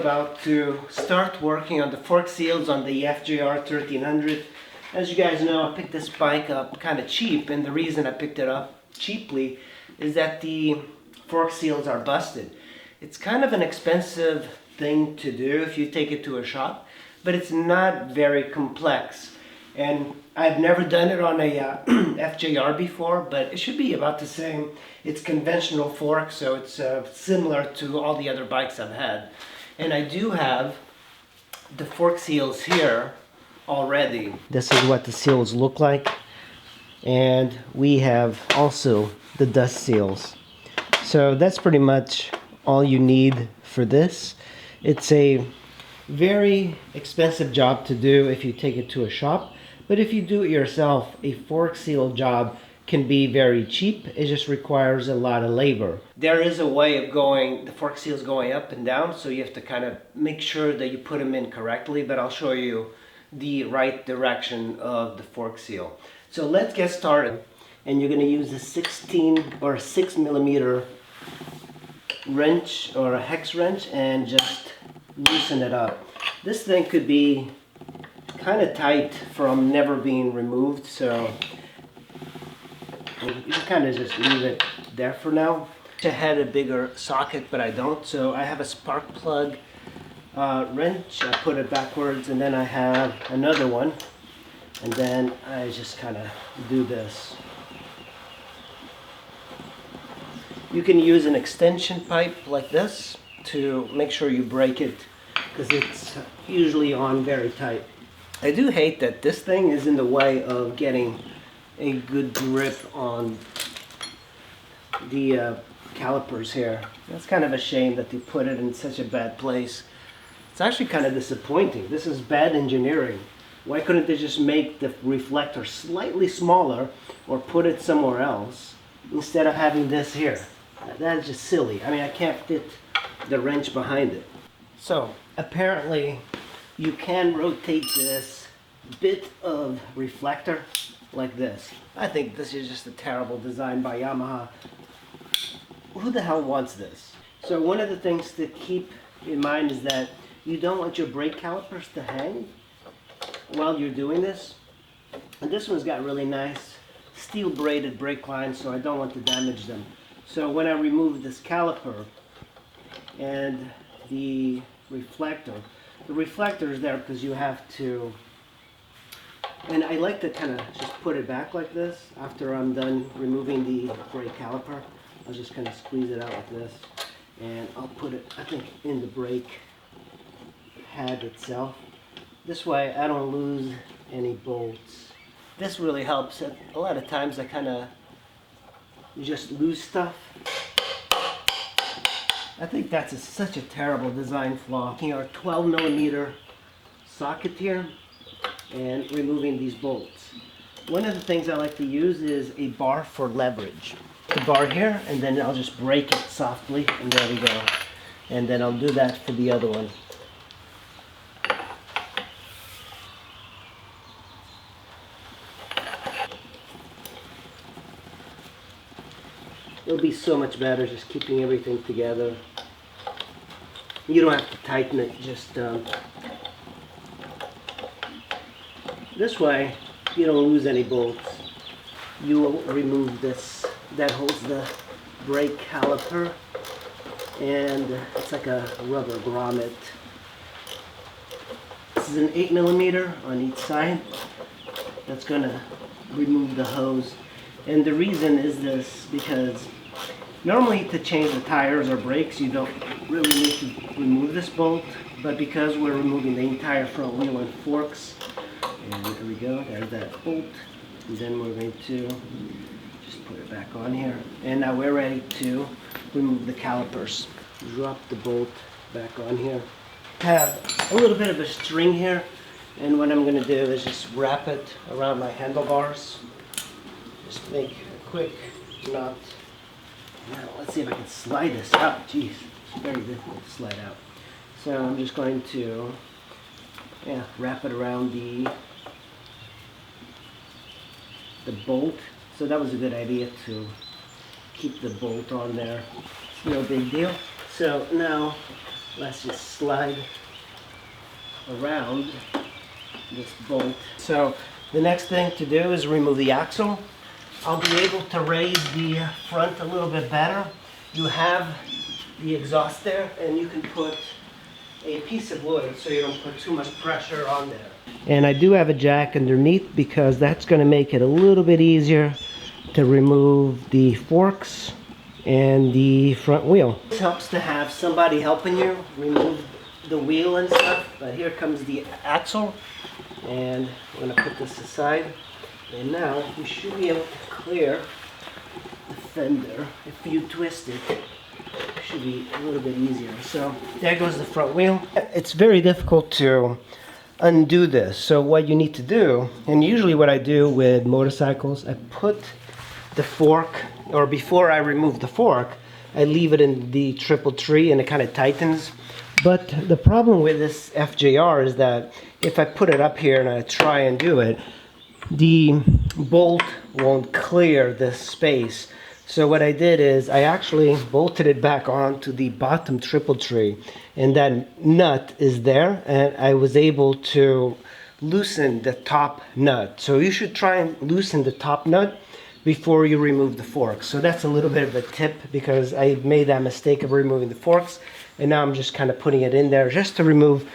about to start working on the fork seals on the FJR1300. As you guys know, I picked this bike up kind of cheap, and the reason I picked it up cheaply is that the fork seals are busted. It's kind of an expensive thing to do if you take it to a shop, but it's not very complex. And I've never done it on a FJR before, but it should be about the same. It's conventional fork, so it's similar to all the other bikes I've had. And I do have the fork seals here already. This is what the seals look like. And we have also the dust seals. So that's pretty much all you need for this. It's a very expensive job to do if you take it to a shop. But if you do it yourself, a fork seal job can be very cheap. It just requires a lot of labor. There is a way of the fork seals going up and down, so you have to kind of make sure that you put them in correctly, but I'll show you the right direction of the fork seal. So let's get started. And you're going to use a 16 or 6 millimeter wrench or a hex wrench and just loosen it up. This thing could be kind of tight from never being removed, so you can kind of just leave it there for now. I had a bigger socket, but I don't, so I have a spark plug wrench. I put it backwards, and then I have another one, and then I just kind of do this. You can use an extension pipe like this to make sure you break it, because it's usually on very tight. I do hate that this thing is in the way of getting a good grip on the calipers here. That's kind of a shame that they put it in such a bad place. It's actually kind of disappointing. This is bad engineering. Why couldn't they just make the reflector slightly smaller or put it somewhere else instead of having this here? That's just silly. I mean, I can't fit the wrench behind it. So apparently you can rotate this bit of reflector like this. I think this is just a terrible design by Yamaha. Who the hell wants this? So one of the things to keep in mind is that you don't want your brake calipers to hang while you're doing this. And this one's got really nice steel braided brake lines, so I don't want to damage them. So when I remove this caliper and the reflector is there because you have to, and I like to kind of just put it back like this after I'm done removing the brake caliper. I'll just kind of squeeze it out like this, and I'll put it, I think, in the brake pad itself. This way I don't lose any bolts. This really helps. A lot of times I kind of just lose stuff. I think that's such a terrible design flaw. Taking our 12 millimeter socket here and removing these bolts. One of the things I like to use is a bar for leverage. The bar here, and then I'll just break it softly, and there we go. And then I'll do that for the other one. It'll be so much better just keeping everything together. You don't have to tighten it, just this way you don't lose any bolts. You will remove this that holds the brake caliper, and it's like a rubber grommet. This is an 8 millimeter on each side. That's gonna remove the hose. And the reason is this, because normally to change the tires or brakes you don't really need to remove this bolt, but because we're removing the entire front wheel and forks, and there we go, there's that bolt, and then we're going to just put it back on here, and now we're ready to remove the calipers. Drop the bolt back on here. I have a little bit of a string here, and what I'm going to do is just wrap it around my handlebars. Just make a quick knot. Now let's see if I can slide this out. Jeez, it's very difficult to slide out. So I'm just going to wrap it around the bolt. So that was a good idea to keep the bolt on there. It's no big deal. So now Let's just slide around this bolt. So the next thing to do is remove the axle. I'll be able to raise the front a little bit better. You have the exhaust there, and you can put a piece of wood so you don't put too much pressure on there. And I do have a jack underneath because that's going to make it a little bit easier to remove the forks and the front wheel. It helps to have somebody helping you remove the wheel and stuff. But here comes the axle, and we're going to put this aside. And now we should be able to clear the fender. If you twist it, it should be a little bit easier. So there goes the front wheel. It's very difficult to undo this. So what you need to do, and usually what I do with motorcycles, I put the fork, or before I remove the fork, I leave it in the triple tree and it kind of tightens. But the problem with this FJR is that if I put it up here and I try and do it, the bolt won't clear this space. So what I did is I actually bolted it back onto the bottom triple tree, and that nut is there, and I was able to loosen the top nut. So you should try and loosen the top nut before you remove the forks. So that's a little bit of a tip, because I made that mistake of removing the forks, and now I'm just kind of putting it in there just to remove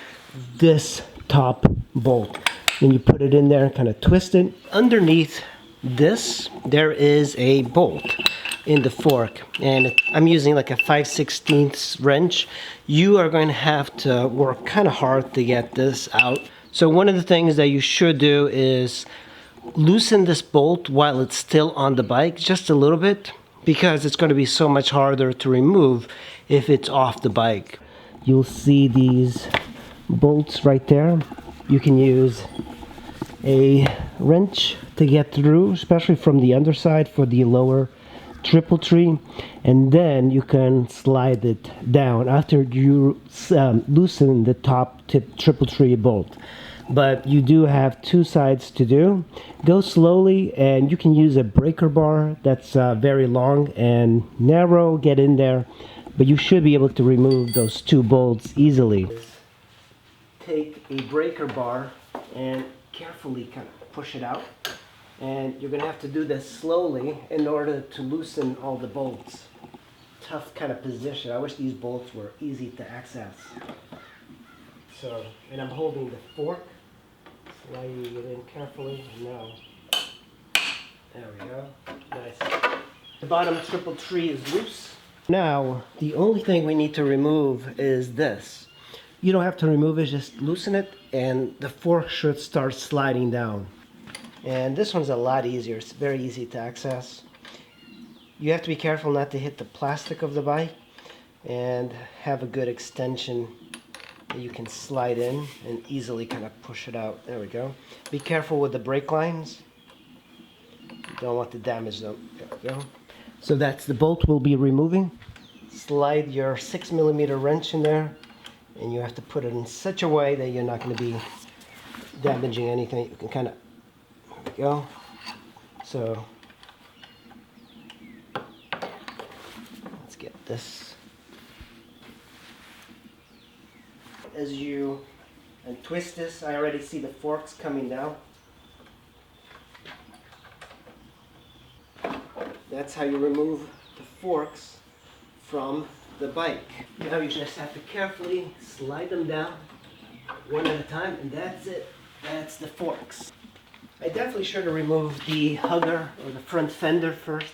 this top bolt. Then you put it in there and kind of twist it. Underneath this, there is a bolt in the fork, and I'm using like a 5/16 wrench. You are going to have to work kind of hard to get this out. So one of the things that you should do is loosen this bolt while it's still on the bike, just a little bit, because it's going to be so much harder to remove if it's off the bike. You'll see these bolts right there. You can use a wrench to get through, especially from the underside for the lower triple tree, and then you can slide it down after you loosen the top triple tree bolt. But you do have two sides to do. Go slowly, and you can use a breaker bar that's very long and narrow. Get in there, but you should be able to remove those two bolts easily. Take a breaker bar and carefully kind of push it out, and you're going to have to do this slowly in order to loosen all the bolts. Tough kind of position. I wish these bolts were easy to access. So, and I'm holding the fork, sliding it in carefully. Now, there we go. Nice. The bottom triple tree is loose. Now, the only thing we need to remove is this. You don't have to remove it, just loosen it, and the fork should start sliding down. And this one's a lot easier. It's very easy to access. You have to be careful not to hit the plastic of the bike, and have a good extension that you can slide in and easily kind of push it out. There we go. Be careful with the brake lines. You don't want to damage them. There we go. So that's the bolt we'll be removing. Slide your 6mm wrench in there, and you have to put it in such a way that you're not going to be damaging anything. You can kind of, there we go. So let's get this. As you twist this, I already see the forks coming down. That's how you remove the forks from the bike. Now you just have to carefully slide them down one at a time, and that's it. That's the forks. I definitely should have removed the hugger or the front fender first.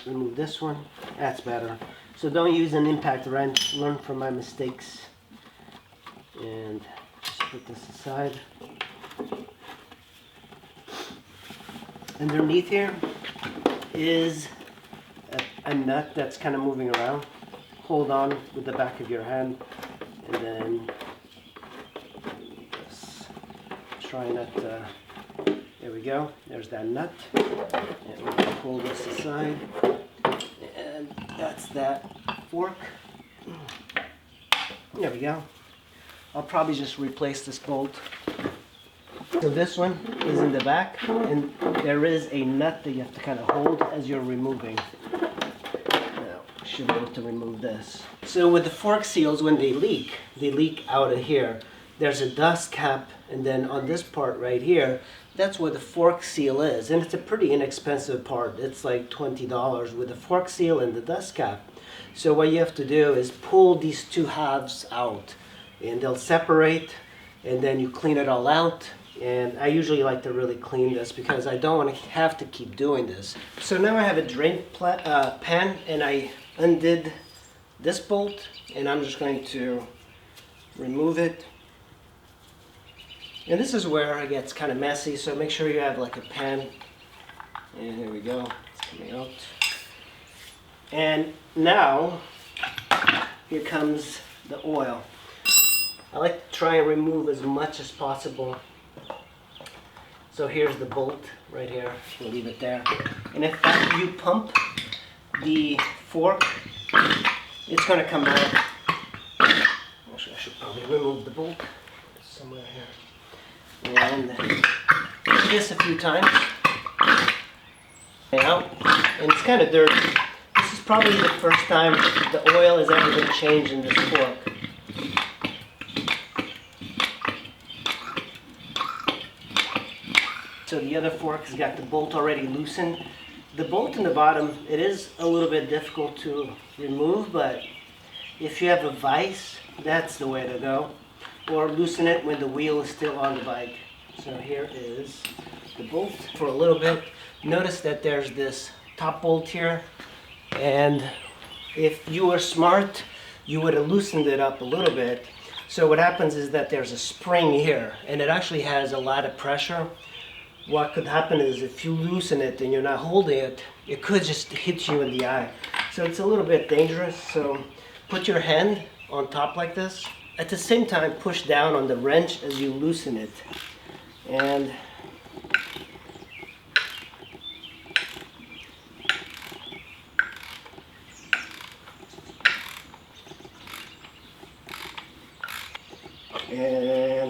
Remove this one. That's better. So don't use an impact wrench. Learn from my mistakes. And just put this aside. Underneath here is a nut that's kind of moving around. Hold on with the back of your hand, and then just try not to. There we go. There's that nut. And we're going to pull this aside. And that's that fork. There we go. I'll probably just replace this bolt. So this one is in the back, and there is a nut that you have to kind of hold as you're removing. Now, should be able to remove this. So with the fork seals, when they leak out of here. There's a dust cap, and then on this part right here, that's where the fork seal is. And it's a pretty inexpensive part. It's like $20 with the fork seal and the dust cap. So what you have to do is pull these two halves out, and they'll separate, and then you clean it all out. And I usually like to really clean this because I don't want to have to keep doing this. So now I have a drain pan, and I undid this bolt, and I'm just going to remove it. And this is where it gets kind of messy, so make sure you have like a pan. And here we go, it's coming out. And now, here comes the oil. I like to try and remove as much as possible. So here's the bolt right here, we'll leave it there. And if after you pump the fork, it's gonna come out. Actually, I should probably remove the bolt somewhere here. And do this a few times. Out. And it's kind of dirty. This is probably the first time the oil has ever been changed in this fork. So the other fork has got the bolt already loosened. The bolt in the bottom, it is a little bit difficult to remove, but if you have a vise, that's the way to go. Or loosen it when the wheel is still on the bike. So here is the bolt for a little bit. Notice that there's this top bolt here, and if you were smart, you would have loosened it up a little bit. So what happens is that there's a spring here, and it actually has a lot of pressure. What could happen is if you loosen it and you're not holding it, it could just hit you in the eye. So it's a little bit dangerous. So put your hand on top like this. At the same time, push down on the wrench as you loosen it. And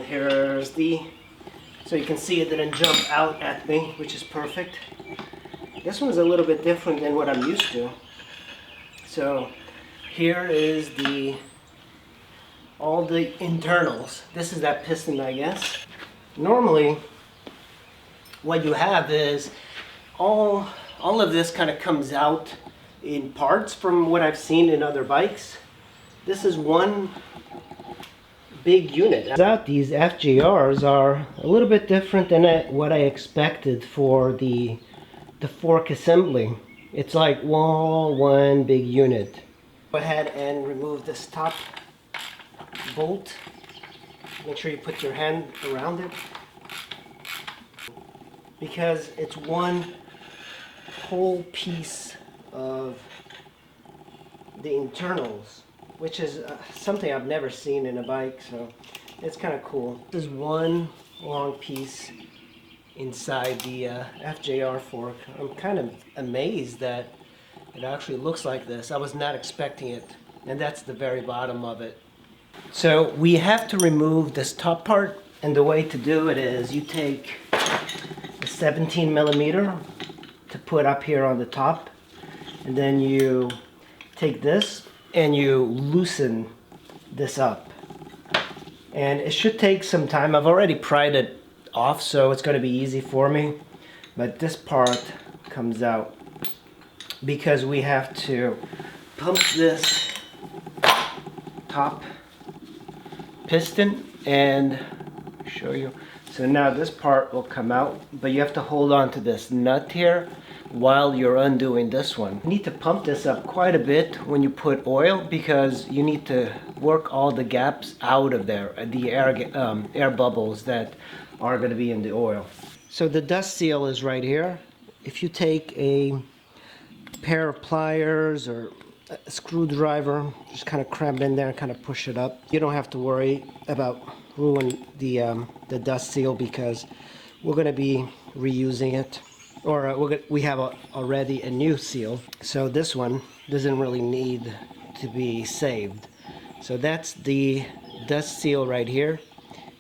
here's the, so you can see it didn't jump out at me, which is perfect. This one's a little bit different than what I'm used to. So here is all the internals. This is that piston, I guess. Normally, what you have is all of this kind of comes out in parts from what I've seen in other bikes. This is one big unit. These FJRs are a little bit different than what I expected for the fork assembly. It's like one big unit. Go ahead and remove this top bolt. Make sure you put your hand around it, because it's one whole piece of the internals, which is something I've never seen in a bike, so it's kind of cool. This is one long piece inside the FJR fork. I'm kind of amazed that it actually looks like this. I was not expecting it, and that's the very bottom of it. So we have to remove this top part, and the way to do it is you take a 17 millimeter to put up here on the top, and then you take this and you loosen this up. And it should take some time. I've already pried it off, so it's going to be easy for me. But this part comes out because we have to pump this top piston and show you. So now this part will come out, but you have to hold on to this nut here while you're undoing this one. You need to pump this up quite a bit when you put oil, because you need to work all the gaps out of there, the air bubbles that are going to be in the oil. So the dust seal is right here. If you take a pair of pliers or a screwdriver, just kind of cram it in there and kind of push it up. You don't have to worry about ruining the dust seal, because we're going to be reusing it, or we have already a new seal, so this one doesn't really need to be saved. So that's the dust seal right here,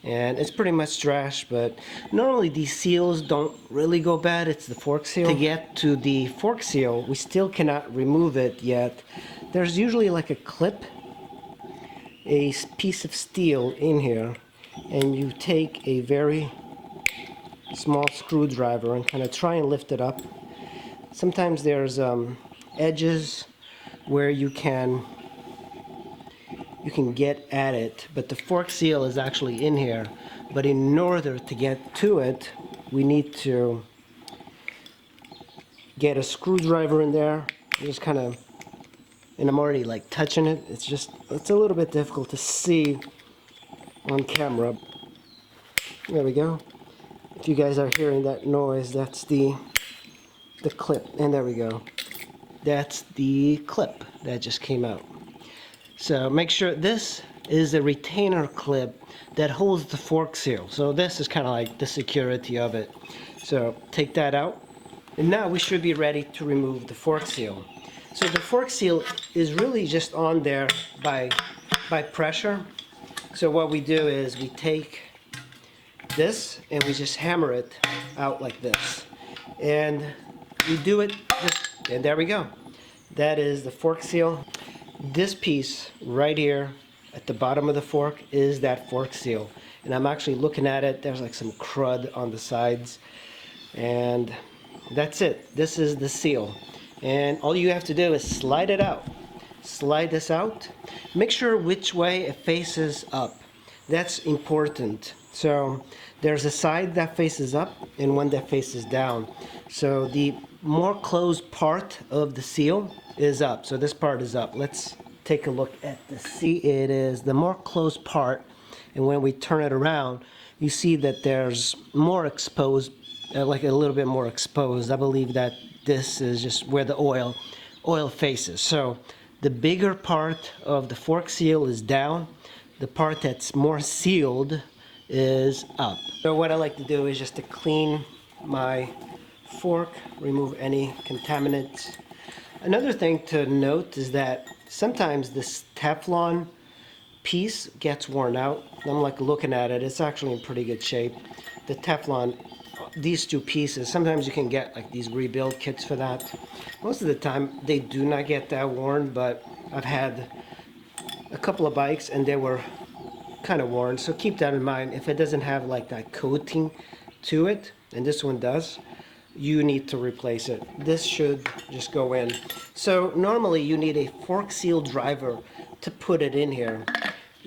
and it's pretty much trash, but normally these seals don't really go bad. It's the fork seal. To get to the fork seal, we still cannot remove it yet. there's usually like a clip, a piece of steel in here, and you take a very small screwdriver and kind of try and lift it up. Sometimes there's edges where you can get at it, but the fork seal is actually in here. But in order to get to it, we need to get a screwdriver in there. Just kind of, and I'm already like touching it. It's a little bit difficult to see on camera. There we go. If you guys are hearing that noise, that's the clip, and there we go. That's the clip that just came out. So make sure this is a retainer clip that holds the fork seal. So this is kind of like the security of it. So take that out, and now we should be ready to remove the fork seal. So the fork seal is really just on there by pressure. So what we do is we take this and we just hammer it out like this, and we do it just, and there we go. That is the fork seal. This piece right here at the bottom of the fork is that fork seal, and I'm actually looking at it. There's like some crud on the sides, and that's it. This is the seal, and all you have to do is slide it out. Slide this out. Make sure which way it faces up. That's important. So there's a side that faces up and one that faces down. So the more closed part of the seal is up. So this part is up. Let's take a look at the seal. It is the more closed part, and when we turn it around, you see that there's more exposed, like a little bit more exposed. I believe that this is just where the oil faces. So the bigger part of the fork seal is down. The part that's more sealed is up. So what I like to do is just to clean my fork, remove any contaminants. Another thing to note is that sometimes this Teflon piece gets worn out. I'm like looking at it, it's actually in pretty good shape. The Teflon, these two pieces, sometimes you can get like these rebuild kits for that. Most of the time they do not get that worn, but I've had a couple of bikes and they were kind of worn, so keep that in mind. If it doesn't have like that coating to it, and this one does, you need to replace it. This should just go in. So normally you need a fork seal driver to put it in here,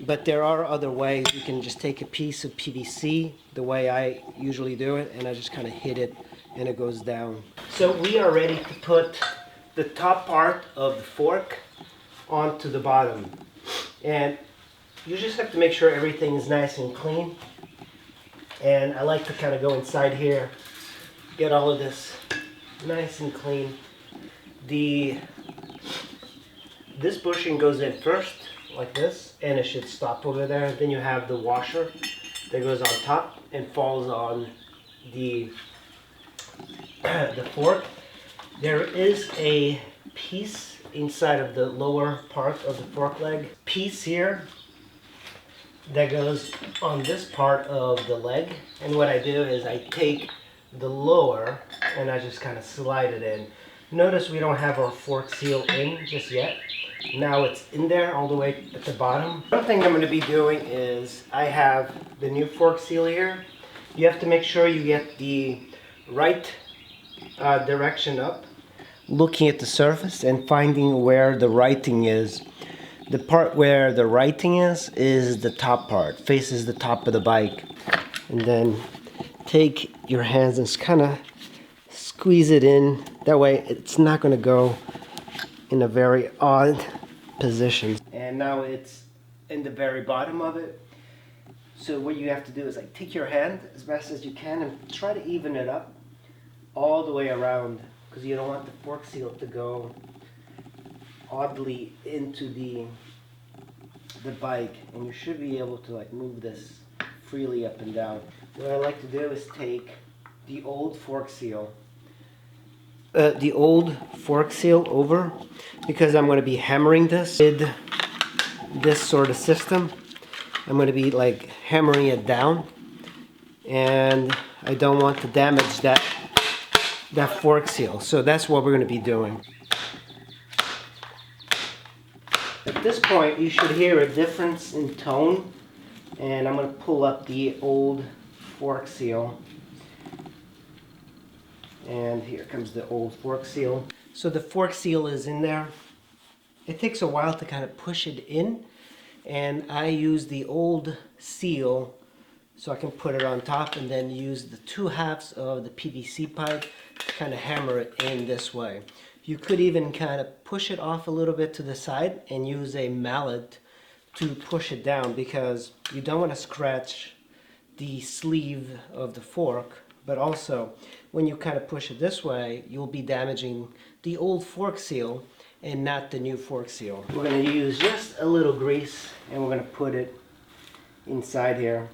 but there are other ways. You can just take a piece of PVC the way I usually do it, and I just kind of hit it and it goes down. So we are ready to put the top part of the fork onto the bottom, and you just have to make sure everything is nice and clean. And I like to kind of go inside here, get all of this nice and clean. This bushing goes in first, like this, and it should stop over there. Then you have the washer that goes on top and falls on the fork. There is a piece inside of the lower part of the fork leg. Piece here that goes on this part of the leg, and what I do is I take the lower and I just kind of slide it in. Notice we don't have our fork seal in just yet. Now it's in there all the way at the bottom. One thing I'm going to be doing is I have the new fork seal here. You have to make sure you get the right direction up, looking at the surface and finding where the writing is. The part where the writing is the top part, faces the top of the bike. And then take your hands and kind of squeeze it in. That way it's not going to go in a very odd position. And now it's in the very bottom of it. So what you have to do is like take your hand as best as you can and try to even it up all the way around, because you don't want the fork seal to go oddly into the bike, and you should be able to like move this freely up and down. What I like to do is take the old fork seal over, because I'm going to be hammering this with this sort of system. I'm going to be like hammering it down, and I don't want to damage that fork seal. So that's what we're going to be doing. this point, you should hear a difference in tone. And I'm going to pull up the old fork seal. And here comes the old fork seal. So the fork seal is in there. It takes a while to kind of push it in. And I use the old seal so I can put it on top and then use the 2/2 of the PVC pipe to kind of hammer it in this way. You could even kind of push it off a little bit to the side and use a mallet to push it down, because you don't want to scratch the sleeve of the fork, but also when you kind of push it this way, you'll be damaging the old fork seal and not the new fork seal. We're going to use just a little grease and we're going to put it inside here.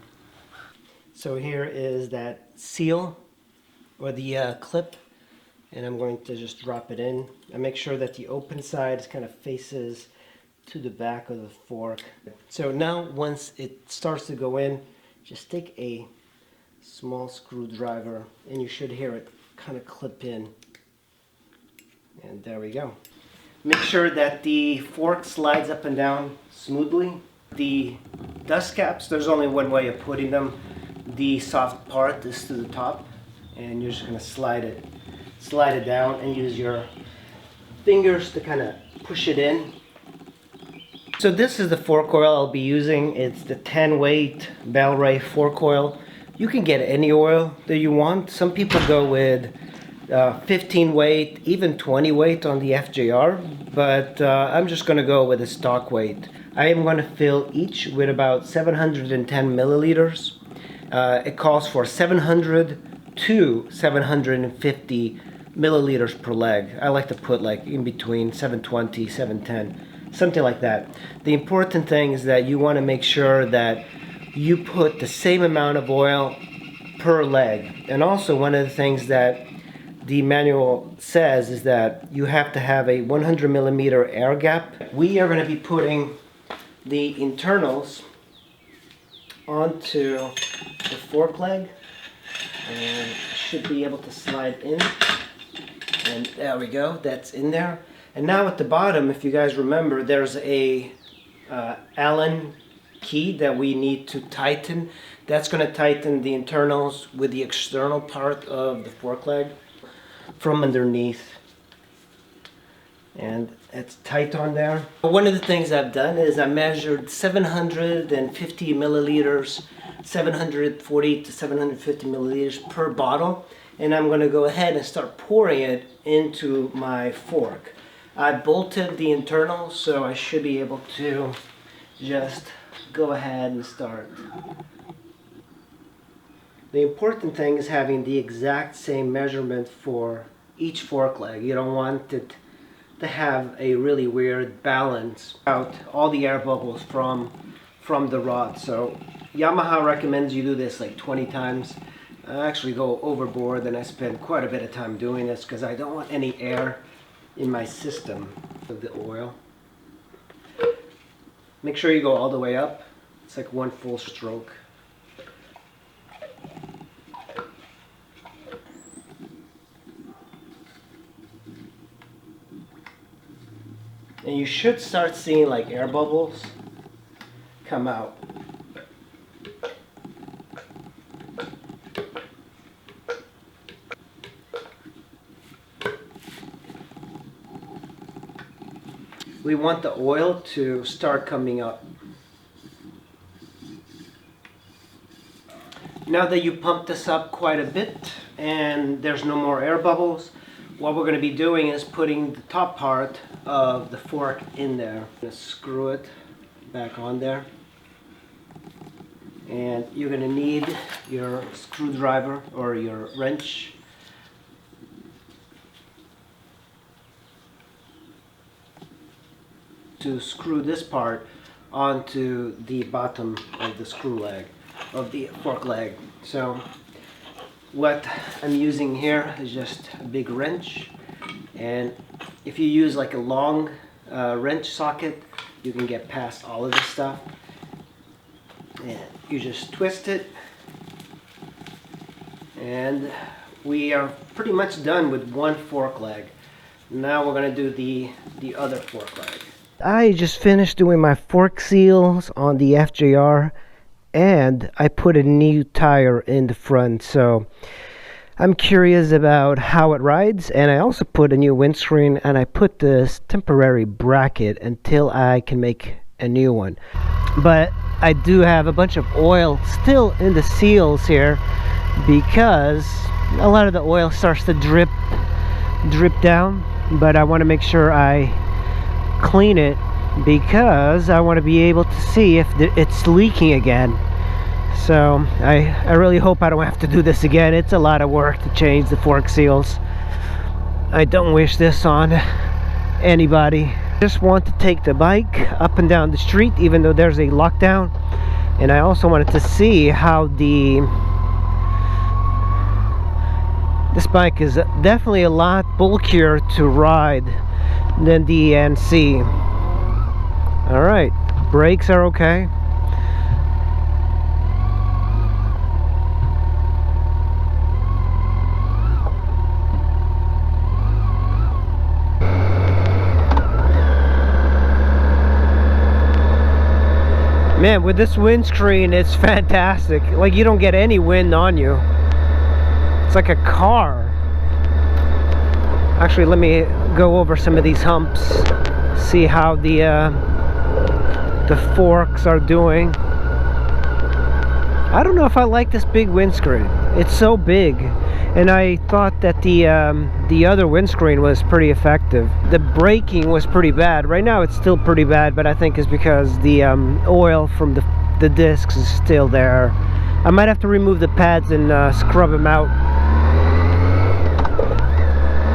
So here is that seal, or the clip, and I'm going to just drop it in. I make sure that the open side kind of faces to the back of the fork. So now once it starts to go in, just take a small screwdriver and you should hear it kind of clip in. And there we go. Make sure that the fork slides up and down smoothly. The dust caps, there's only one way of putting them. The soft part is to the top, and you're just going to slide it down and use your fingers to kind of push it in. So this is the fork oil I'll be using. It's the 10 weight Bel-Ray fork oil. You can get any oil that you want. Some people go with 15 weight, even 20 weight on the FJR, but I'm just going to go with a stock weight. I am going to fill each with about 710 milliliters. It calls for 700 to 750 milliliters per leg. I like to put like in between 720, 710, something like that. The important thing is that you want to make sure that you put the same amount of oil per leg. And also one of the things that the manual says is that you have to have a 100 millimeter air gap. We are going to be putting the internals onto the fork leg, and should be able to slide in, and there we go, that's in there. And now at the bottom, if you guys remember, there's a Allen key that we need to tighten. That's going to tighten the internals with the external part of the fork leg from underneath, and it's tight on there. One of the things I've done is I measured 750 milliliters, 740 to 750 milliliters per bottle, and I'm going to go ahead and start pouring it into my fork. I bolted the internals, so I should be able to just go ahead and start. The important thing is having the exact same measurement for each fork leg. You don't want it to have a really weird balance out all the air bubbles from the rod. So Yamaha recommends you do this like 20 times. I actually go overboard, and I spend quite a bit of time doing this because I don't want any air in my system of the oil. Make sure you go all the way up. It's like one full stroke. And you should start seeing like air bubbles come out. We want the oil to start coming up. Now that you pumped this up quite a bit and there's no more air bubbles, what we're going to be doing is putting the top part of the fork in there. I'm going to screw it back on there. And you're going to need your screwdriver or your wrench. To screw this part onto the bottom of the screw leg, of the fork leg. So what I'm using here is just a big wrench, and if you use like a long wrench socket, you can get past all of this stuff. And you just twist it, and we are pretty much done with one fork leg. Now we're going to do the other fork leg. I just finished doing my fork seals on the FJR, and I put a new tire in the front, so I'm curious about how it rides. And I also put a new windscreen, and I put this temporary bracket until I can make a new one. But I do have a bunch of oil still in the seals here because a lot of the oil starts to drip down, but I want to make sure I clean it because I want to be able to see if it's leaking again. So I really hope I don't have to do this again. It's a lot of work to change the fork seals. I don't wish this on anybody. Just want to take the bike up and down the street even though there's a lockdown, and I also wanted to see how this bike is definitely a lot bulkier to ride than the NC. Alright, brakes are okay. Man, with this windscreen, it's fantastic. Like, you don't get any wind on you. It's like a car. Actually, let me go over some of these humps, see how the forks are doing. I don't know if I like this big windscreen. It's so big, and I thought that the other windscreen was pretty effective. The braking was pretty bad. Right now it's still pretty bad, but I think it's because the oil from the discs is still there. I might have to remove the pads and scrub them out.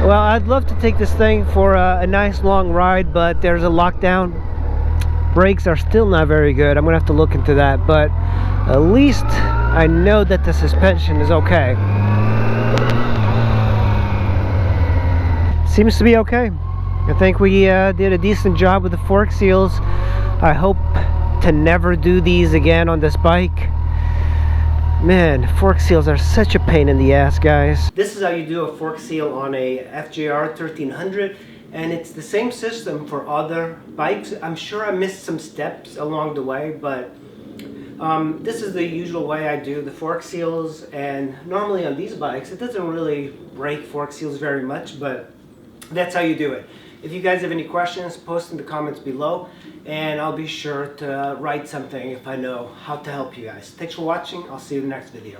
Well, I'd love to take this thing for a nice long ride, but there's a lockdown. Brakes are still not very good. I'm gonna have to look into that, but at least I know that the suspension is okay. Seems to be okay. I think we did a decent job with the fork seals. I hope to never do these again on this bike. Man, fork seals are such a pain in the ass, guys. This is how you do a fork seal on a FJR1300, and it's the same system for other bikes. I'm sure I missed some steps along the way, but this is the usual way I do the fork seals. And normally on these bikes, it doesn't really break fork seals very much, but that's how you do it. If you guys have any questions, post in the comments below, and I'll be sure to write something if I know how to help you guys. Thanks for watching. I'll see you in the next video.